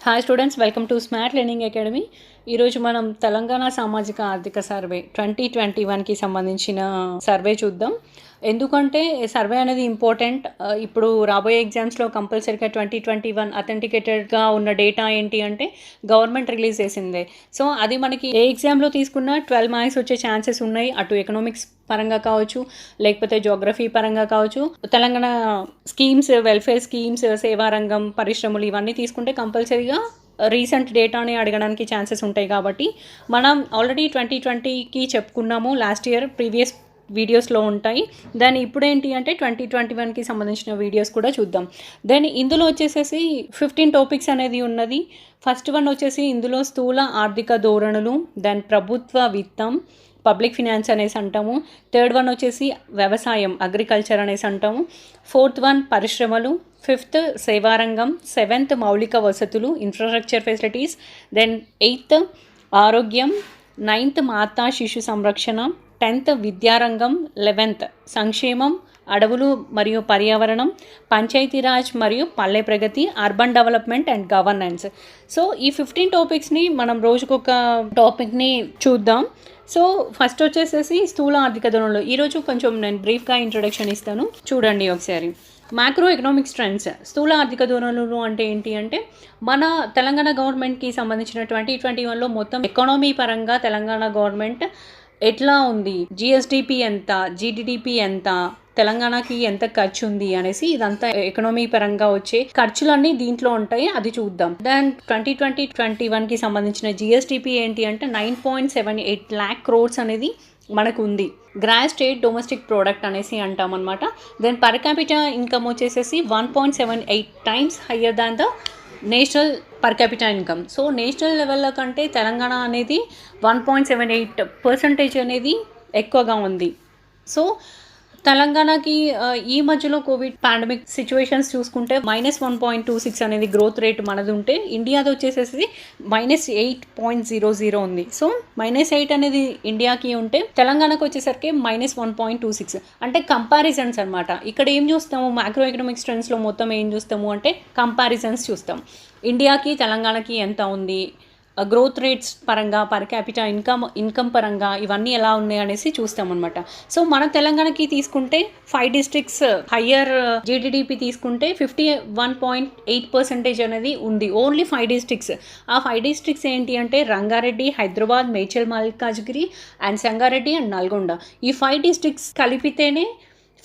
Hi students, welcome to smart learning academy. ఈరోజు మనం తెలంగాణ సామాజిక ఆర్థిక సర్వే 2021కి సంబంధించిన సర్వే చూద్దాం. ఎందుకంటే సర్వే అనేది ఇంపార్టెంట్. ఇప్పుడు రాబోయే ఎగ్జామ్స్లో కంపల్సరీగా 2021 అథెంటికేటెడ్గా ఉన్న డేటా ఏంటి అంటే గవర్నమెంట్ రిలీజ్ చేసిందే. సో అది మనకి ఏ ఎగ్జామ్లో తీసుకున్నా 12 మార్క్స్ వచ్చే ఛాన్సెస్ ఉన్నాయి. అటు ఎకనామిక్స్ పరంగా కావచ్చు, లేకపోతే జోగ్రఫీ పరంగా కావచ్చు. తెలంగాణ స్కీమ్స్, వెల్ఫేర్ స్కీమ్స్, సేవారంగం, పరిశ్రమలు ఇవన్నీ తీసుకుంటే కంపల్సరీగా రీసెంట్ డేటాని అడగడానికి ఛాన్సెస్ ఉంటాయి. కాబట్టి మనం ఆల్రెడీ 2020కి చెప్పుకున్నాము, లాస్ట్ ఇయర్ ప్రీవియస్ వీడియోస్లో ఉంటాయి. దాన్ని ఇప్పుడేంటి అంటే 2021కి సంబంధించిన వీడియోస్ కూడా చూద్దాం. దెన్ ఇందులో వచ్చేసేసి 15 టాపిక్స్ అనేది ఉన్నది. ఫస్ట్ వన్ వచ్చేసి ఇందులో స్థూల ఆర్థిక ధోరణులు, దెన్ ప్రభుత్వ విత్తం, పబ్లిక్ ఫినాన్స్ అనేసి అంటాము. థర్డ్ వన్ వచ్చేసి వ్యవసాయం, అగ్రికల్చర్ అనేసి అంటాము. ఫోర్త్ వన్ పరిశ్రమలు, ఫిఫ్త్ సేవారంగం, సెవెంత్ మౌలిక వసతులు, ఇన్ఫ్రాస్ట్రక్చర్ ఫెసిలిటీస్, దెన్ ఎయిత్ ఆరోగ్యం, నైన్త్ మాతా శిశు సంరక్షణ, 10th విద్యారంగం, 11th సంక్షేమం, అడవులు మరియు పర్యావరణం, పంచాయతీరాజ్ మరియు పల్లె ప్రగతి, urban development and governance. So ఈ 15 టాపిక్స్ని మనం రోజుకొక టాపిక్ని చూద్దాం. సో ఫస్ట్ వచ్చేసేసి స్థూల ఆర్థిక ధోరణులు. ఈరోజు కొంచెం నేను బ్రీఫ్గా ఇంట్రొడక్షన్ ఇస్తాను, చూడండి ఒకసారి. Macro economics trends. స్థూల ఆర్థిక ధోరణులు అంటే ఏంటి అంటే మన తెలంగాణ గవర్నమెంట్కి సంబంధించిన 2021లో మొత్తం ఎకానమీ పరంగా తెలంగాణ గవర్నమెంట్ ఎట్లా ఉంది, జిఎస్డిపి ఎంత, జిడిడిపి ఎంత, తెలంగాణకి ఎంత ఖర్చు ఉంది అనేసి ఇదంతా ఎకనామీ పరంగా వచ్చే ఖర్చులన్నీ దీంట్లో ఉంటాయి, అది చూద్దాం. దెన్ 2020-21కి సంబంధించిన జిఎస్డిపి ఏంటి అంటే 9.78 lakh crores అనేది మనకు ఉంది. గ్రాస్ స్టేట్ డొమెస్టిక్ ప్రోడక్ట్ అనేసి అంటాం అనమాట. దెన్ పర్ క్యాపిటల్ ఇన్కమ్ వచ్చేసేసి 1.78 times higher than the national per capital income. So national లెవెల్లో కంటే తెలంగాణ అనేది 1.78% అనేది ఎక్కువగా ఉంది. సో తెలంగాణకి ఈ మధ్యలో కోవిడ్ పాండమిక్ సిచ్యువేషన్స్ చూసుకుంటే -1.26 అనేది గ్రోత్ రేట్ మనది ఉంటే, ఇండియాది వచ్చేసేసి -8.00 ఉంది. సో -8 అనేది ఇండియాకి ఉంటే తెలంగాణకు వచ్చేసరికి -1.26. అంటే కంపారిజన్స్ అనమాట. ఇక్కడ ఏం చూస్తాము, మ్యాక్రో ఎకనామిక్స్ ట్రెండ్స్లో మొత్తం ఏం చూస్తాము అంటే కంపారిజన్స్ చూస్తాం. ఇండియాకి తెలంగాణకి ఎంత ఉంది, గ్రోత్ రేట్స్ పరంగా, పర్ క్యాపిటల్ ఇన్కమ్ పరంగా ఇవన్నీ ఎలా ఉన్నాయి అనేసి చూస్తామన్నమాట. సో మన తెలంగాణకి తీసుకుంటే 5 districts హయ్యర్ జిడిడిపి తీసుకుంటే 51.8% అనేది ఉంది. Only 5 districts. ఆ 5 districts ఏంటి అంటే రంగారెడ్డి, హైదరాబాద్, మేడ్చల్ మల్కాజ్గిరి అండ్ సంగారెడ్డి అండ్ నల్గొండ. ఈ 5 districts కలిపితేనే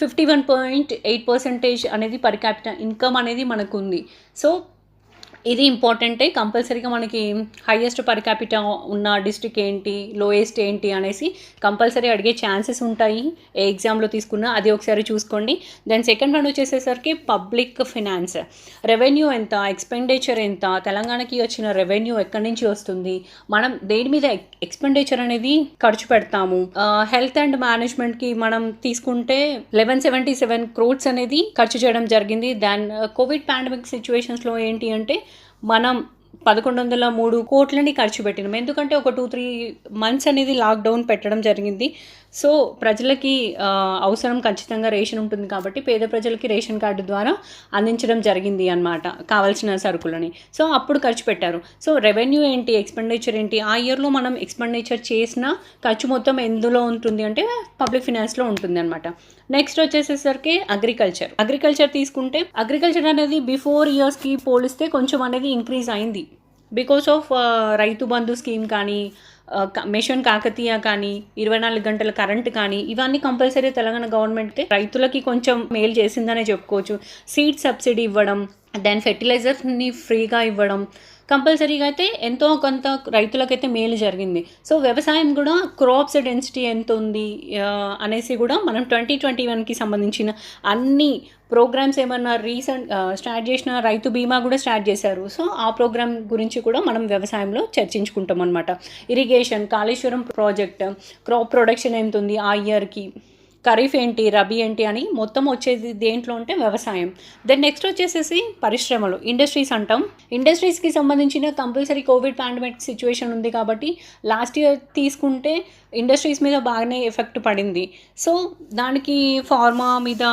51.8% అనేది పర్ క్యాపిటల్ ఇన్కమ్ అనేది మనకు ఉంది. సో ఇది ఇంపార్టెంటే. కంపల్సరీగా మనకి హైయెస్ట్ పర్ క్యాపిటల్ ఉన్న డిస్ట్రిక్ట్ ఏంటి, లోయెస్ట్ ఏంటి అనేసి కంపల్సరీ అడిగే ఛాన్సెస్ ఉంటాయి ఏ ఎగ్జామ్లో తీసుకున్నా, అది ఒకసారి చూసుకోండి. దెన్ సెకండ్ వన్ వచ్చేసేసరికి పబ్లిక్ ఫినాన్స్. రెవెన్యూ ఎంత, ఎక్స్పెండిచర్ ఎంత, తెలంగాణకి వచ్చిన రెవెన్యూ ఎక్కడి నుంచి వస్తుంది, మనం దేని మీద ఎక్స్పెండిచర్ అనేది ఖర్చు పెడతాము. హెల్త్ అండ్ మేనేజ్మెంట్కి మనం తీసుకుంటే 1177 crores అనేది ఖర్చు చేయడం జరిగింది. దాన్ కోవిడ్ పాండమిక్ సిచ్యువేషన్స్లో ఏంటి అంటే మనం 1103 కోట్లని ఖర్చు పెట్టినాం. ఎందుకంటే ఒక 2-3 months అనేది లాక్డౌన్ పెట్టడం జరిగింది. సో ప్రజలకి అవసరం ఖచ్చితంగా రేషన్ ఉంటుంది కాబట్టి పేద ప్రజలకి రేషన్ కార్డు ద్వారా అందించడం జరిగింది అన్నమాట, కావాల్సిన సరుకులని. సో అప్పుడు ఖర్చు పెట్టారు. సో రెవెన్యూ ఏంటి, ఎక్స్పెండిచర్ ఏంటి, ఆ ఇయర్లో మనం ఎక్స్పెండిచర్ చేసిన ఖర్చు మొత్తం ఎందులో ఉంటుంది అంటే పబ్లిక్ ఫినాన్స్లో ఉంటుంది అనమాట. నెక్స్ట్ వచ్చేసేసరికి అగ్రికల్చర్ తీసుకుంటే అగ్రికల్చర్ అనేది బిఫోర్ ఇయర్స్కి పోలిస్తే కొంచెం అనేది ఇంక్రీజ్ అయింది. Because of Rythu Bandhu scheme కానీ, మిషన్ కాకతీయ కానీ, 24 గంటల కరెంట్ కానీ, ఇవన్నీ కంపల్సరీ తెలంగాణ గవర్నమెంట్ రైతులకి కొంచెం మేలు చేసిందనే చెప్పుకోవచ్చు. సీడ్ సబ్సిడీ ఇవ్వడం, దెన్ ఫెర్టిలైజర్స్ని ఫ్రీగా ఇవ్వడం, కంపల్సరీగా అయితే ఎంతో కొంత రైతులకైతే మేలు జరిగింది. సో వ్యవసాయం కూడా క్రాప్స్ డెన్సిటీ ఎంత ఉంది అనేసి కూడా మనం 2021కి సంబంధించిన అన్ని ప్రోగ్రామ్స్ ఏమన్నా రీసెంట్ స్టార్ట్ చేసిన, రైతు బీమా కూడా స్టార్ట్ చేశారు. సో ఆ ప్రోగ్రామ్ గురించి కూడా మనం వ్యవసాయంలో చర్చించుకుంటాం అనమాట. Irrigation, Kaleshwaram project, crop production ఎంత ఉంది ఆ ఇయర్కి, ఖరీఫ్ ఏంటి, రబీ ఏంటి అని మొత్తం వచ్చేది దేంట్లో ఉంటే వ్యవసాయం. దెన్ నెక్స్ట్ వచ్చేసేసి పరిశ్రమలు, ఇండస్ట్రీస్ అంటాం. ఇండస్ట్రీస్కి సంబంధించిన కంపల్సరీ కోవిడ్ పాండమిక్ సిచ్యువేషన్ ఉంది కాబట్టి లాస్ట్ ఇయర్ తీసుకుంటే ఇండస్ట్రీస్ మీద బాగానే ఎఫెక్ట్ పడింది. సో దానికి ఫార్మా మీద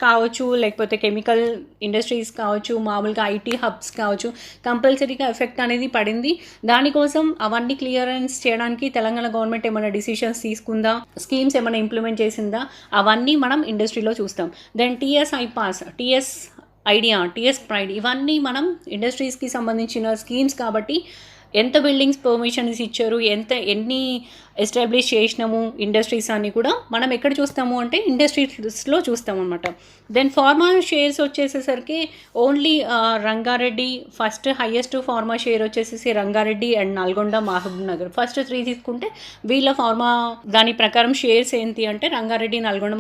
కావచ్చు, లేకపోతే కెమికల్ ఇండస్ట్రీస్ కావచ్చు, మామూలుగా ఐటీ హబ్స్ కావచ్చు, కంపల్సరీగా ఎఫెక్ట్ అనేది పడింది. దానికోసం అవన్నీ క్లియరెన్స్ చేయడానికి తెలంగాణ గవర్నమెంట్ ఏమైనా డిసిషన్స్ తీసుకుందా, స్కీమ్స్ ఏమైనా ఇంప్లిమెంట్ చేసిందా, అవన్నీ మనం ఇండస్ట్రీలో చూస్తాం. Then TS iPASS, TS IDEA, TS PRIDE, ఇవన్నీ మనం ఇండస్ట్రీస్కి సంబంధించిన స్కీమ్స్ కాబట్టి ఎంత బిల్డింగ్స్ పర్మిషన్స్ ఇచ్చారు, ఎన్ని ఎస్టాబ్లిష్ చేసినాము ఇండస్ట్రీస్ అని కూడా మనం ఎక్కడ చూస్తాము అంటే ఇండస్ట్రీస్లో చూస్తాము అనమాట. దెన్ ఫార్మా షేర్స్ వచ్చేసేసరికి only Rangareddy first highest pharma share వచ్చేసేసి Rangareddy and Nalgonda, Mahabubnagar first 3 తీసుకుంటే వీళ్ళ ఫార్మా దాని ప్రకారం షేర్స్ ఏంటి అంటే రంగారెడ్డి, నల్గొండ,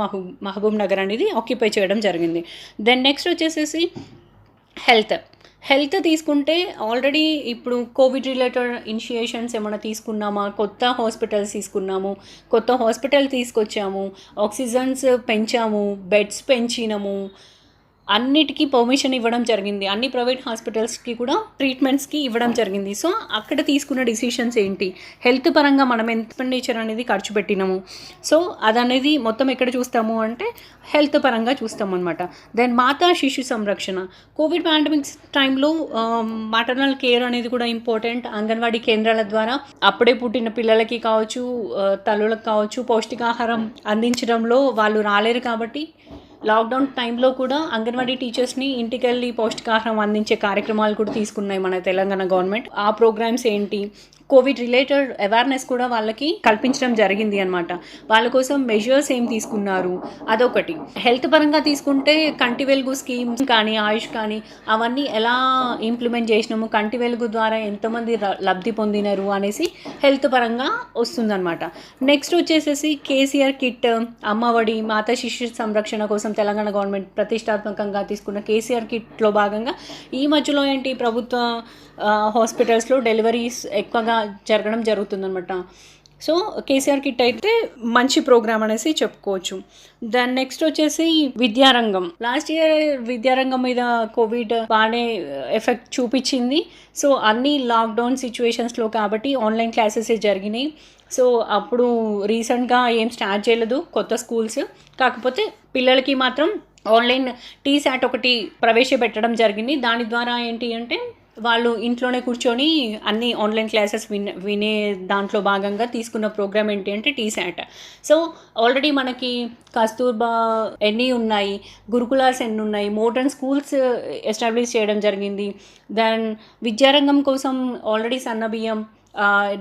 మహబూబ్ నగర్ అనేది ఆక్యుపై చేయడం జరిగింది. దెన్ నెక్స్ట్ వచ్చేసేసి హెల్త్ తీసుకుంటే ఆల్రెడీ ఇప్పుడు కోవిడ్ రిలేటెడ్ ఇనిషియేషన్స్ ఏమైనా తీసుకున్నామా, కొత్త హాస్పిటల్స్ తీసుకున్నాము, కొత్త హాస్పిటల్ తీసుకొచ్చాము, ఆక్సిజన్స్ పెంచాము, బెడ్స్ పెంచినాము, అన్నిటికీ పర్మిషన్ ఇవ్వడం జరిగింది. అన్ని ప్రైవేట్ హాస్పిటల్స్కి కూడా ట్రీట్మెంట్స్కి ఇవ్వడం జరిగింది. సో అక్కడ తీసుకున్న డిసిషన్స్ ఏంటి, హెల్త్ పరంగా మనం ఎక్స్పెండిచర్ అనేది ఖర్చు పెట్టినాము. సో అదనేది మొత్తం ఎక్కడ చూస్తాము అంటే హెల్త్ పరంగా చూస్తాం అనమాట. దెన్ మాతా శిశు సంరక్షణ, కోవిడ్ పాండమిక్స్ టైంలో మాటర్నల్ కేర్ అనేది కూడా ఇంపార్టెంట్. అంగన్వాడీ కేంద్రాల ద్వారా అప్పుడే పుట్టిన పిల్లలకి కావచ్చు, తల్లులకు కావచ్చు, పౌష్టికాహారం అందించడంలో వాళ్ళు రాలేరు కాబట్టి లాక్డౌన్ టైంలో కూడా అంగన్వాడీ టీచర్స్ని ఇంటికి వెళ్ళి పౌష్టికాహారం అందించే కార్యక్రమాలు కూడా తీసుకున్నాయి మన తెలంగాణ గవర్నమెంట్. ఆ ప్రోగ్రామ్స్ ఏంటి, కోవిడ్ రిలేటెడ్ అవేర్నెస్ కూడా వాళ్ళకి కల్పించడం జరిగింది అనమాట. వాళ్ళ కోసం మెజర్స్ ఏం తీసుకున్నారు అదొకటి. హెల్త్ పరంగా తీసుకుంటే కంటి వెలుగు స్కీమ్స్ కానీ, ఆయుష్ కానీ అవన్నీ ఎలా ఇంప్లిమెంట్ చేసినాము, కంటి వెలుగు ద్వారా ఎంతమంది లబ్ధి పొందినారు అనేసి హెల్త్ పరంగా వస్తుందన్నమాట. నెక్స్ట్ వచ్చేసేసి కేసీఆర్ కిట్, అమ్మఒడి, మాతా శిశు సంరక్షణ కోసం తెలంగాణ గవర్నమెంట్ ప్రతిష్టాత్మకంగా తీసుకున్న కేసీఆర్ కిట్లో భాగంగా ఈ మధ్యలో ఏంటి ప్రభుత్వ హాస్పిటల్స్లో డెలివరీస్ ఎక్కువగా జరగడం జరుగుతుందన్నమాట. సో కేసీఆర్ కిట్ అయితే మంచి ప్రోగ్రామ్ అనేసి చెప్పుకోవచ్చు. దాని నెక్స్ట్ వచ్చేసి విద్యారంగం. లాస్ట్ ఇయర్ విద్యారంగం మీద కోవిడ్ బాగానే ఎఫెక్ట్ చూపించింది. సో అన్ని లాక్డౌన్ సిచ్యువేషన్స్లో కాబట్టి ఆన్లైన్ క్లాసెస్ జరిగినాయి. సో అప్పుడు రీసెంట్గా ఏం స్టార్ట్ చేయలేదు కొత్త స్కూల్స్, కాకపోతే పిల్లలకి మాత్రం ఆన్లైన్ టీశాట్ ఒకటి ప్రవేశపెట్టడం జరిగింది. దాని ద్వారా ఏంటి అంటే వాళ్ళు ఇంట్లోనే కూర్చొని అన్ని ఆన్లైన్ క్లాసెస్ వినే దాంట్లో భాగంగా తీసుకున్న ప్రోగ్రామ్ ఏంటి అంటే టీశాట్. సో ఆల్రెడీ మనకి కస్తూర్బా ఎన్ని ఉన్నాయి, గురుకులాస్ ఎన్ని ఉన్నాయి, మోడర్న్ స్కూల్స్ ఎస్టాబ్లిష్ చేయడం జరిగింది. దెన్ విద్యారంగం కోసం ఆల్రెడీ సన్నబియ్యం,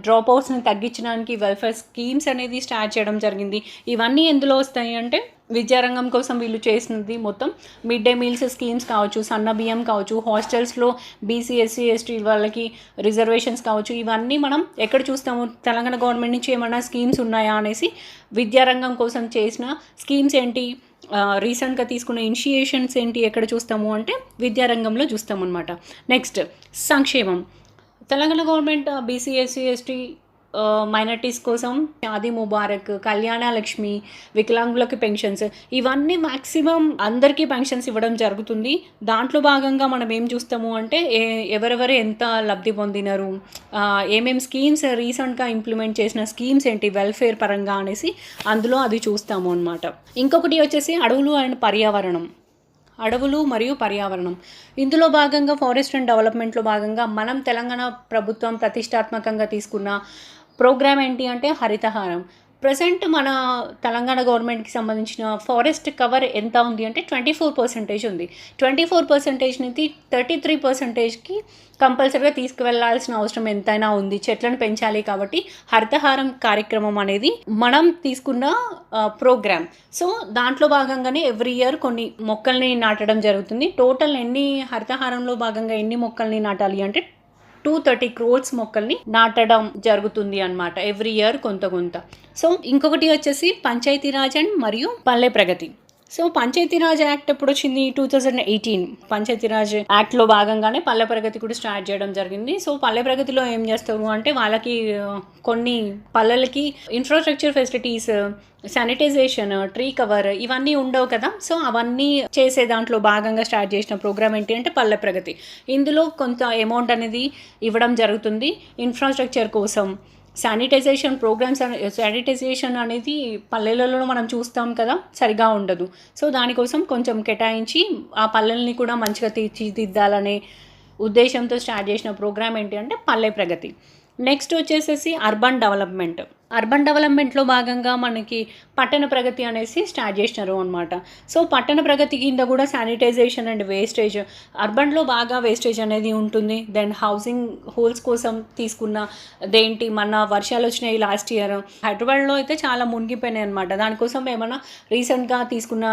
డ్రాప్ అవుట్స్ని తగ్గించడానికి వెల్ఫేర్ స్కీమ్స్ అనేది స్టార్ట్ చేయడం జరిగింది. ఇవన్నీ ఎందులో వస్తాయి అంటే విద్యారంగం కోసం వీళ్ళు చేసినది మొత్తం మిడ్ డే మీల్స్ స్కీమ్స్ కావచ్చు, సన్న బియ్యం కావచ్చు, హాస్టల్స్లో బీసీ, ఎస్సీ, ఎస్టీ వాళ్ళకి రిజర్వేషన్స్ కావచ్చు, ఇవన్నీ మనం ఎక్కడ చూస్తాము, తెలంగాణ గవర్నమెంట్ నుంచి ఏమైనా స్కీమ్స్ ఉన్నాయా అనేసి విద్యారంగం కోసం చేసిన స్కీమ్స్ ఏంటి, రీసెంట్గా తీసుకున్న ఇనిషియేషన్స్ ఏంటి ఎక్కడ చూస్తాము అంటే విద్యారంగంలో చూస్తాం అనమాట. నెక్స్ట్ సంక్షేమం. Telangana government BC, SC, ST minorities కోసం షాదీ ముబారక్, కళ్యాణ లక్ష్మి, వికలాంగులకి పెన్షన్స్, ఇవన్నీ మ్యాక్సిమం అందరికీ పెన్షన్స్ ఇవ్వడం జరుగుతుంది. దాంట్లో భాగంగా మనం ఏం చూస్తాము అంటే ఎవరెవరు ఎంత లబ్ధి పొందినారు, ఏమేమి స్కీమ్స్ రీసెంట్గా ఇంప్లిమెంట్ చేసిన స్కీమ్స్ ఏంటి వెల్ఫేర్ పరంగా అనేసి అందులో అది చూస్తాము అనమాట. ఇంకొకటి వచ్చేసి అడవులు మరియు పర్యావరణం. ఇందులో భాగంగా ఫారెస్ట్ అండ్ డెవలప్మెంట్లో భాగంగా మనం తెలంగాణ ప్రభుత్వం ప్రతిష్టాత్మకంగా తీసుకున్న ప్రోగ్రామ్ ఏంటి అంటే హరితహారం. ప్రజెంట్ మన తెలంగాణ గవర్నమెంట్కి సంబంధించిన ఫారెస్ట్ కవర్ ఎంత ఉంది అంటే 24% ఉంది. 24% నుంచి 33%కి కంపల్సరీగా తీసుకువెళ్లాల్సిన అవసరం ఎంతైనా ఉంది. చెట్లను పెంచాలి కాబట్టి హరితహారం కార్యక్రమం అనేది మనం తీసుకున్న ప్రోగ్రామ్. సో దాంట్లో భాగంగానే ఎవ్రీ ఇయర్ కొన్ని మొక్కల్ని నాటడం జరుగుతుంది. టోటల్ హరితహారంలో భాగంగా ఎన్ని మొక్కల్ని నాటాలి అంటే 230 crores మొక్కల్ని నాటడం జరుగుతుంది అన్నమాట ఎవ్రీ ఇయర్ కొంత. సో ఇంకొకటి వచ్చేసి పంచాయతీరాజ్ అండ్ మరియు పల్లె ప్రగతి. సో పంచాయతీరాజ్ యాక్ట్ ఎప్పుడు వచ్చింది? 2018 పంచాయతీరాజ్ యాక్ట్లో భాగంగానే పల్లె ప్రగతి కూడా స్టార్ట్ చేయడం జరిగింది. సో పల్లె ప్రగతిలో ఏం చేస్తారు అంటే వాళ్ళకి కొన్ని పల్లెలకి infrastructure facilities, sanitization, tree cover ఇవన్నీ ఉండవు కదా. సో అవన్నీ చేసే దాంట్లో భాగంగా స్టార్ట్ చేసిన ప్రోగ్రామ్ ఏంటి అంటే పల్లె ప్రగతి. ఇందులో కొంత అమౌంట్ అనేది ఇవ్వడం జరుగుతుంది ఇన్ఫ్రాస్ట్రక్చర్ కోసం. శానిటైజేషన్ ప్రోగ్రామ్స్ శానిటైజేషన్ అనేది పల్లెలలో మనం చూస్తాం కదా, సరిగా ఉండదు. సో దానికోసం కొంచెం కేటాయించి ఆ పల్లెల్ని కూడా మంచిగా తీర్చిదిద్దాలనే ఉద్దేశంతో స్టార్ట్ చేసిన ప్రోగ్రామ్ ఏంటి అంటే పల్లె ప్రగతి. నెక్స్ట్ వచ్చేసేసి అర్బన్ డెవలప్మెంట్లో భాగంగా మనకి పట్టణ ప్రగతి అనేసి స్టార్ట్ చేసినారు అనమాట. సో పట్టణ ప్రగతి కింద కూడా శానిటైజేషన్ అండ్ వేస్టేజ్, అర్బన్లో బాగా వేస్టేజ్ అనేది ఉంటుంది. దెన్ హౌసింగ్ హోల్స్ కోసం తీసుకున్న దేంటి, మన వర్షాలు వచ్చినాయి లాస్ట్ ఇయర్, హైదరాబాద్లో అయితే చాలా మునిగిపోయినాయి అనమాట. దానికోసం ఏమైనా రీసెంట్గా తీసుకున్న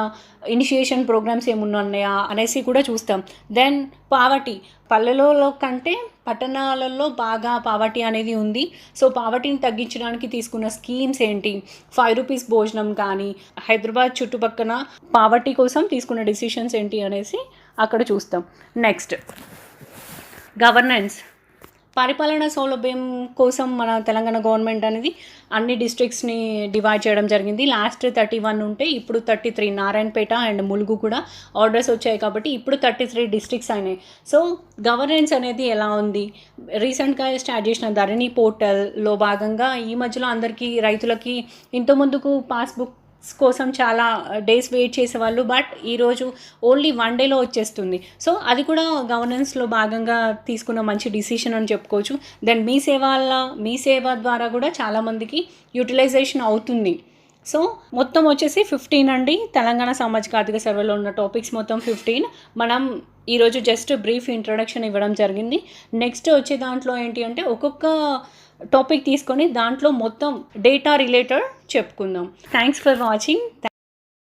ఇనిషియేషన్ ప్రోగ్రామ్స్ ఏమున్నా ఉన్నాయా అనేసి కూడా చూస్తాం. దెన్ పావర్టీ, పల్లెలలో కంటే పట్టణాలలో బాగా పావర్టీ అనేది ఉంది. సో పావర్టీని తగ్గించడానికి తీసుకున్న స్కీమ్స్ ఏంటి, 5 రూపీస్ భోజనం కానీ, హైదరాబాద్ చుట్టుపక్కల పావర్టీ కోసం తీసుకున్న డిసిషన్స్ ఏంటి అనేసి అక్కడ చూస్తాం. నెక్స్ట్ గవర్నెన్స్, పరిపాలనా సౌలభ్యం కోసం మన తెలంగాణ గవర్నమెంట్ అనేది అన్ని డిస్ట్రిక్ట్స్ని డివైడ్ చేయడం జరిగింది. లాస్ట్ 31 ఉంటే ఇప్పుడు 33, నారాయణపేట అండ్ ములుగు కూడా ఆర్డర్స్ వచ్చాయి కాబట్టి ఇప్పుడు 33 డిస్ట్రిక్ట్స్ అయినాయి. సో గవర్నెన్స్ అనేది ఎలా ఉంది, రీసెంట్గా స్టార్ట్ చేసిన ధరణి పోర్టల్లో భాగంగా ఈ మధ్యలో అందరికీ రైతులకి ఇంతకుముందుకు పాస్బుక్ కోసం చాలా డేస్ వెయిట్ చేసేవాళ్ళు, బట్ ఈరోజు ఓన్లీ 1 డేలో వచ్చేస్తుంది. సో అది కూడా గవర్నెన్స్లో భాగంగా తీసుకున్న మంచి డిసిషన్ అని చెప్పుకోవచ్చు. దెన్ మీ సేవ ద్వారా కూడా చాలామందికి యూటిలైజేషన్ అవుతుంది. సో మొత్తం వచ్చేసి 15 అండి. తెలంగాణ సామాజిక ఆర్థిక సర్వేలో ఉన్న టాపిక్స్ మొత్తం 15. మనం ఈరోజు జస్ట్ బ్రీఫ్ ఇంట్రొడక్షన్ ఇవ్వడం జరిగింది. నెక్స్ట్ వచ్చే దాంట్లో ఏంటి అంటే ఒక్కొక్క టాపిక్ తీసుకొని దాంట్లో మొత్తం డేటా రిలేటెడ్ చెప్పుకుందాం. Thanks for watching.